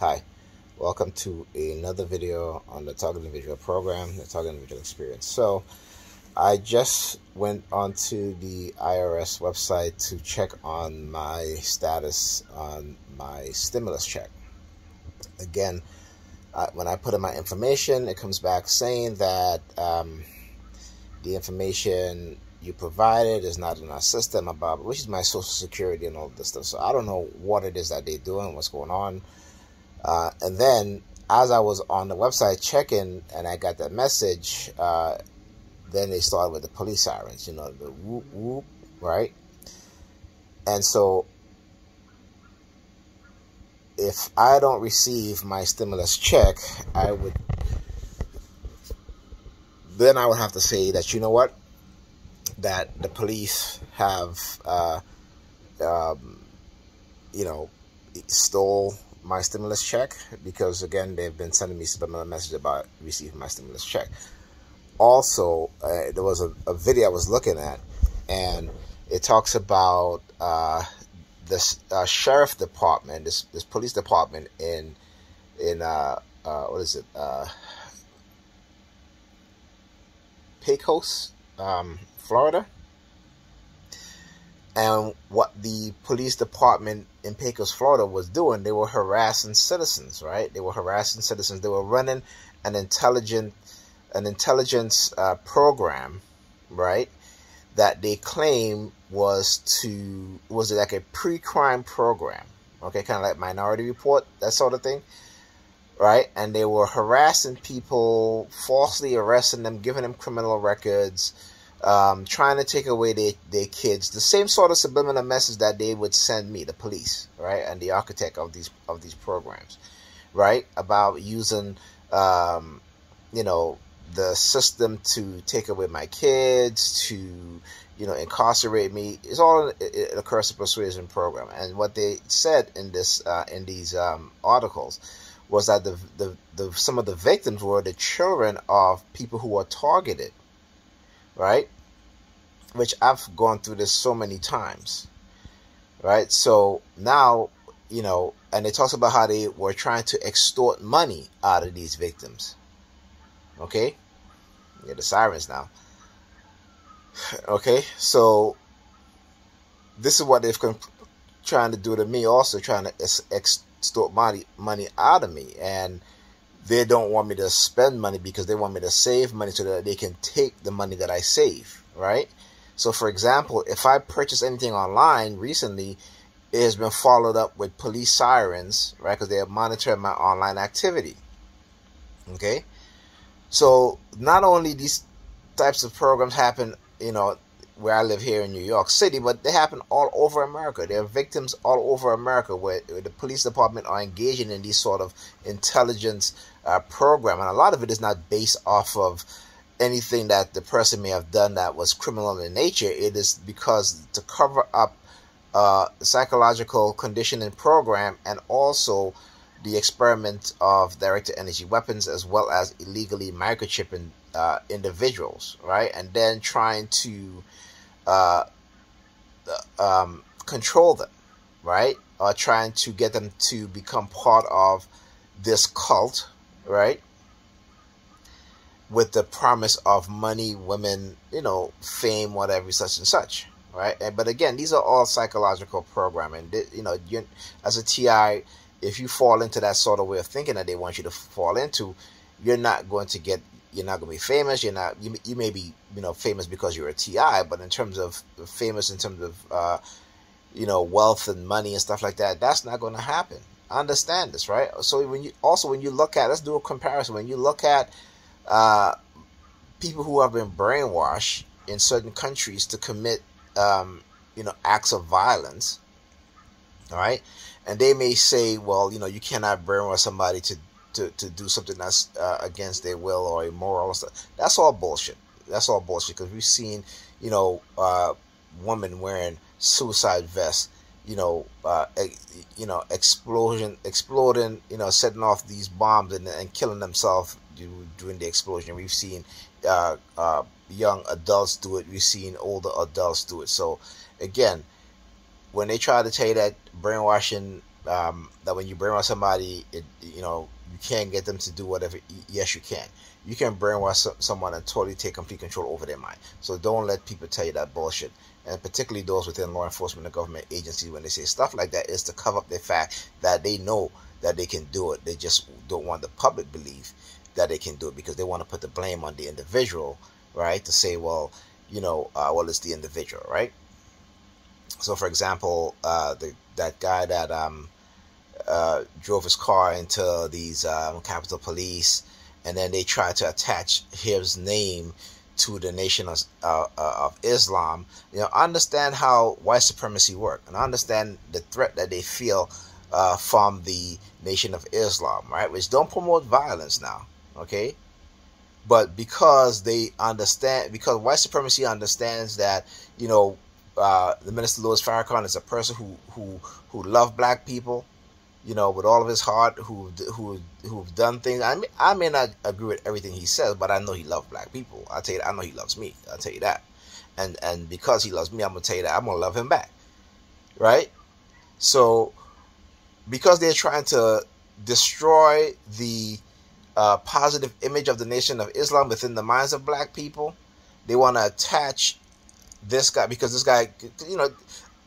Hi, welcome to another video on the Target Individual program, the Target Individual Experience. So, I just went onto the IRS website to check on my status on my stimulus check. Again, when I put in my information, it comes back saying that the information you provided is not in our system, about which is my social security and all this stuff. So I don't know what it is that they're doing, what's going on. And then as I was on the website checking and I got that message, then they started with the police sirens, the whoop whoop, right? And so if I don't receive my stimulus check, I would have to say that, you know what, that the police have, stole my stimulus check, because again they've been sending me subliminal message about receiving my stimulus check. Also, there was a video I was looking at, and it talks about this sheriff department, this police department in what is it, Pecos, Florida. And what the police department in Pecos, Florida was doing, they were harassing citizens, right? They were harassing citizens. They were running an intelligence program, right? That they claim was like a pre-crime program, okay? Kind of like Minority Report, that sort of thing, right? And they were harassing people, falsely arresting them, giving them criminal records, trying to take away their kids. The same sort of subliminal message that they would send me, the police, right, and the architect of these programs, right, about using the system to take away my kids, to incarcerate me. It's all a Coercive Persuasion Program. And what they said in these articles was that some of the victims were the children of people who were targeted, right? Which I've gone through this so many times, right? So now, and it talks about how they were trying to extort money out of these victims. Okay? Yeah, the sirens now. Okay? So this is what they've trying to do to me, also trying to extort money out of me. And they don't want me to spend money because they want me to save money so that they can take the money that I save, right? So, for example, if I purchase anything online recently, it has been followed up with police sirens, right? Because they are monitoring my online activity, okay? So, not only these types of programs happen, where I live here in New York City, but they happen all over America. There are victims all over America where the police department are engaging in these sort of intelligence program. And a lot of it is not based off of anything that the person may have done that was criminal in nature. It is because to cover up psychological conditioning program, and also the experiment of directed energy weapons, as well as illegally microchipping individuals, right? And then trying to control them, right? Or trying to get them to become part of this cult, right? With the promise of money, women, fame, whatever, such and such, right? But again, these are all psychological programming. You, as a TI, if you fall into that sort of way of thinking that they want you to fall into, you're not going to be famous. You may be, famous because you're a TI, but in terms of famous, in terms of, wealth and money and stuff like that, that's not going to happen. Understand this, right? So when you look at, let's do a comparison. When you look at people who have been brainwashed in certain countries to commit, acts of violence, all right? And they may say, well, you cannot brainwash somebody to do something that's against their will or immoral or stuff. That's all bullshit. That's all bullshit, because we've seen, women wearing suicide vests, exploding, setting off these bombs and killing themselves during the explosion. We've seen young adults do it. We've seen older adults do it. So again, when they try to tell you that brainwashing that when you brainwash somebody, you can't get them to do whatever. Yes, you can. You can brainwash someone and totally take complete control over their mind. So don't let people tell you that bullshit. And particularly those within law enforcement and government agencies, when they say stuff like that, is to cover up the fact that they know that they can do it. They just don't want the public believe that they can do it, because they want to put the blame on the individual, right? To say, well, it's the individual, right? So, for example, that guy that drove his car into these Capitol Police, and then they tried to attach his name to the Nation of Islam. Understand how white supremacy works, and understand the threat that they feel from the Nation of Islam, right? Which don't promote violence now, okay? But because because white supremacy understands that, the Minister Louis Farrakhan is a person who loved black people, with all of his heart, who've done things. I may not agree with everything he says, but I know he loves black people. I'll tell you that. I know he loves me. I'll tell you that. And because he loves me, I'm gonna tell you that I'm gonna love him back, right? So, because they're trying to destroy the positive image of the Nation of Islam within the minds of black people, they want to attach this guy, because this guy,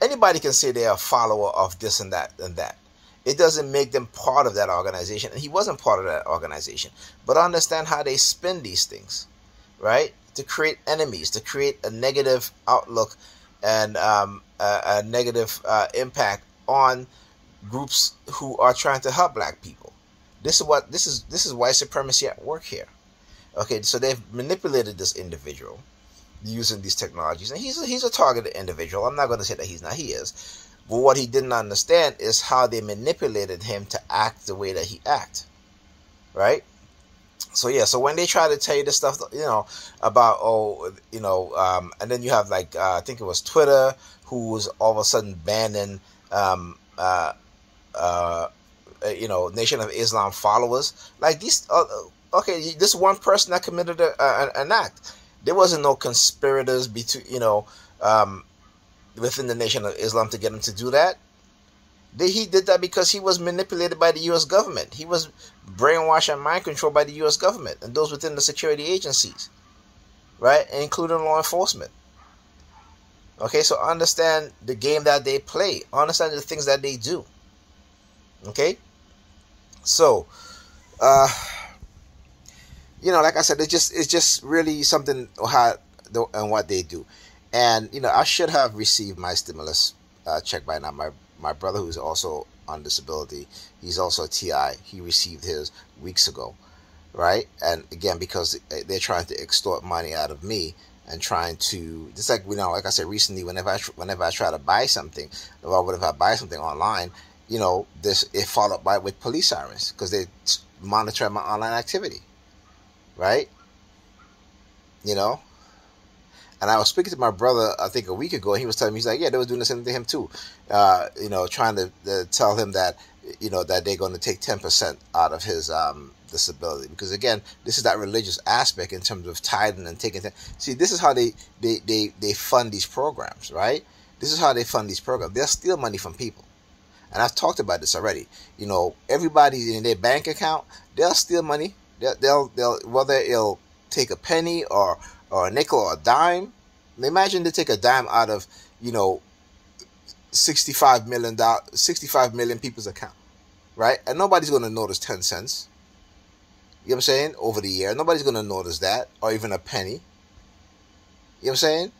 anybody can say they're a follower of this and that and that. It doesn't make them part of that organization, and he wasn't part of that organization. But understand how they spin these things, right? To create enemies, to create a negative outlook and a negative impact on groups who are trying to help black people. This is white supremacy at work here. Okay, so they've manipulated this individual using these technologies, and he's a targeted individual. I'm not going to say that he's not. He is. But what he didn't understand is how they manipulated him to act the way that he acted, right? So yeah, so when they try to tell you this stuff, about and then you have I think it was Twitter, who was all of a sudden banning Nation of Islam followers. Like these, okay, this one person that committed an act. There wasn't no conspirators between within the Nation of Islam to get him to do that. He did that because he was manipulated by the U.S. government. He was brainwashed and mind controlled by the U.S. government and those within the security agencies, right, including law enforcement. Okay, so understand the game that they play. Understand the things that they do. Okay, so like I said, it's just really something and what they do. And I should have received my stimulus check by now. My brother, who's also on disability, he's also a TI. He received his weeks ago, right? And again, because they're trying to extort money out of me and trying to, just like like I said recently, whenever I try to buy something, or whenever I buy something online, it followed by with police sirens, because they monitor my online activity, right? And I was speaking to my brother, I think a week ago, and he was telling me, he's like, yeah, they were doing the same thing to him too. Trying to tell him that, that they're going to take 10% out of his disability. Because again, this is that religious aspect in terms of tithing and taking. See, this is how they fund these programs, right? This is how they fund these programs. They'll steal money from people. And I've talked about this already. Everybody in their bank account, they'll steal money. They'll whether it'll take a penny or a nickel or a dime. Imagine they take a dime out of 65 million people's account, right? And nobody's going to notice 10 cents. You know what I'm saying? Over the year, nobody's going to notice that, or even a penny. You know what I'm saying?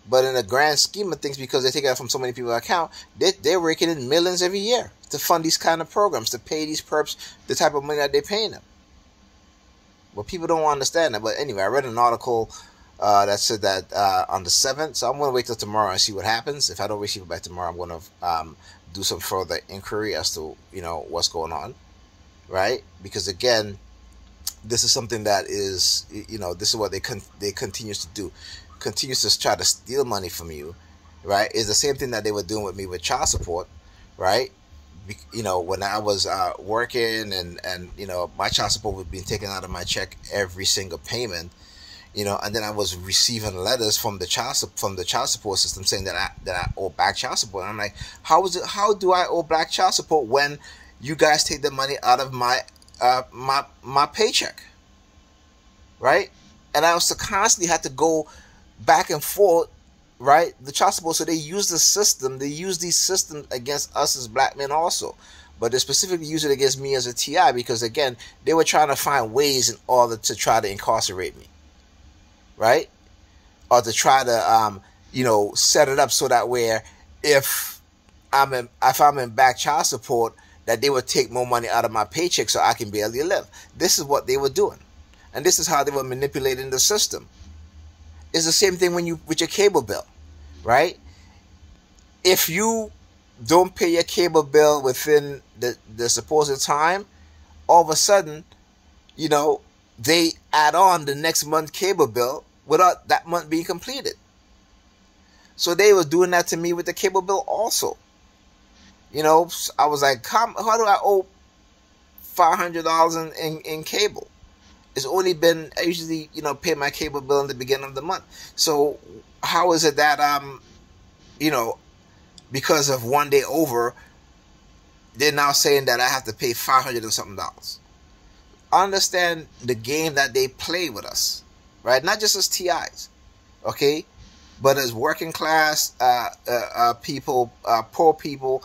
But in the grand scheme of things, because they take it out from so many people's account, they're raking in millions every year to fund these kind of programs, to pay these perps the type of money that they're paying them. But people don't understand that. But anyway, I read an article that said that on the 7th, so I'm going to wait till tomorrow and see what happens. If I don't receive it by tomorrow, I'm going to do some further inquiry as to, what's going on, right? Because again, this is something that is, this is what they continues to do. Continues to try to steal money from you, right? It's the same thing that they were doing with me with child support, right? When I was working and my child support was being taken out of my check every single payment, And then I was receiving letters from the child support system saying that I owe back child support. And I'm like, how do I owe back child support when you guys take the money out of my my paycheck, right? And I also constantly had to go back and forth, right? The child support. So they use the system. They use these systems against us as black men also. But they specifically use it against me as a TI because, again, they were trying to find ways in order to try to incarcerate me, right? Or to try to, set it up so that where if I'm in back child support, that they would take more money out of my paycheck so I can barely live. This is what they were doing. And this is how they were manipulating the system. It's the same thing with your cable bill, right? If you don't pay your cable bill within the supposed time, all of a sudden, they add on the next month cable bill without that month being completed. So they were doing that to me with the cable bill also. I was like, how do I owe $500 in cable? It's only been, I usually, pay my cable bill in the beginning of the month. So how is it that, because of one day over, they're now saying that I have to pay $500 and something. Understand the game that they play with us, right? Not just as TIs, okay? But as working class people, poor people.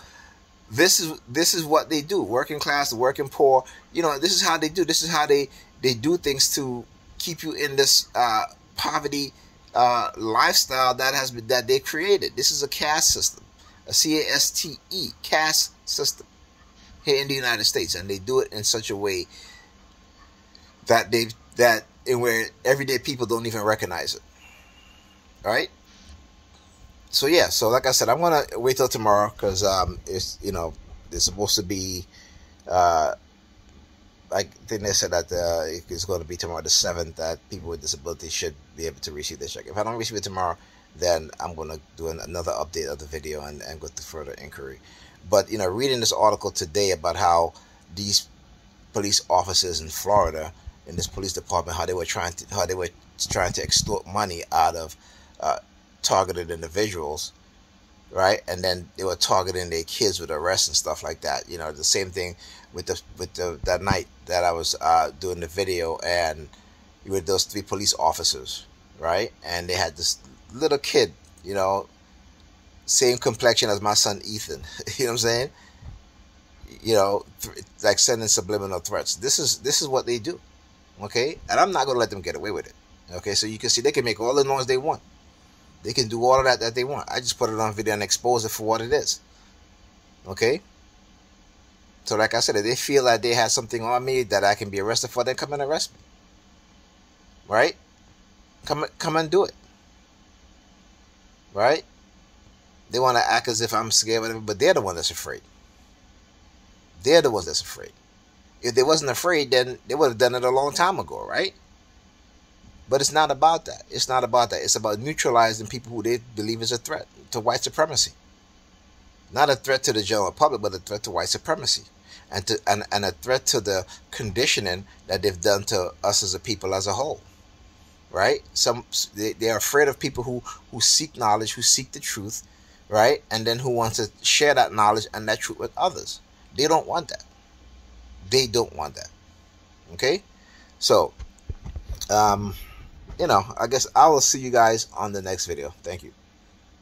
This is what they do. Working class, working poor. This is how they do. This is how they do things to keep you in this poverty lifestyle that they created. This is a caste system, a caste caste system here in the United States, and they do it in such a way that where everyday people don't even recognize it. All right. So yeah, so like I said, I'm gonna wait till tomorrow because it's there's supposed to be I think they said that it's going to be tomorrow the 7th that people with disabilities should be able to receive their check. If I don't receive it tomorrow, then I'm going to do another update of the video and go through further inquiry. But reading this article today about how these police officers in Florida in this police department, how they were trying to extort money out of targeted individuals, right? And then they were targeting their kids with arrests and stuff like that. The same thing with that night that I was doing the video, and with those 3 police officers, right? And they had this little kid, same complexion as my son Ethan. You know what I'm saying? Like sending subliminal threats. This is what they do, okay? And I'm not gonna let them get away with it, okay? So you can see they can make all the noise they want. They can do all of that they want. I just put it on video and expose it for what it is. Okay? So like I said, if they feel like they have something on me that I can be arrested for, then come and arrest me. Right? Come and do it. Right? They want to act as if I'm scared, whatever, but they're the one that's afraid. They're the ones that's afraid. If they wasn't afraid, then they would have done it a long time ago, right? But it's not about that. It's not about that. It's about neutralizing people who they believe is a threat to white supremacy. Not a threat to the general public, but a threat to white supremacy. And a threat to the conditioning that they've done to us as a people as a whole. Right? They're afraid of people who seek knowledge, who seek the truth, right? And then who want to share that knowledge and that truth with others. They don't want that. They don't want that. Okay? So, I guess I will see you guys on the next video. Thank you.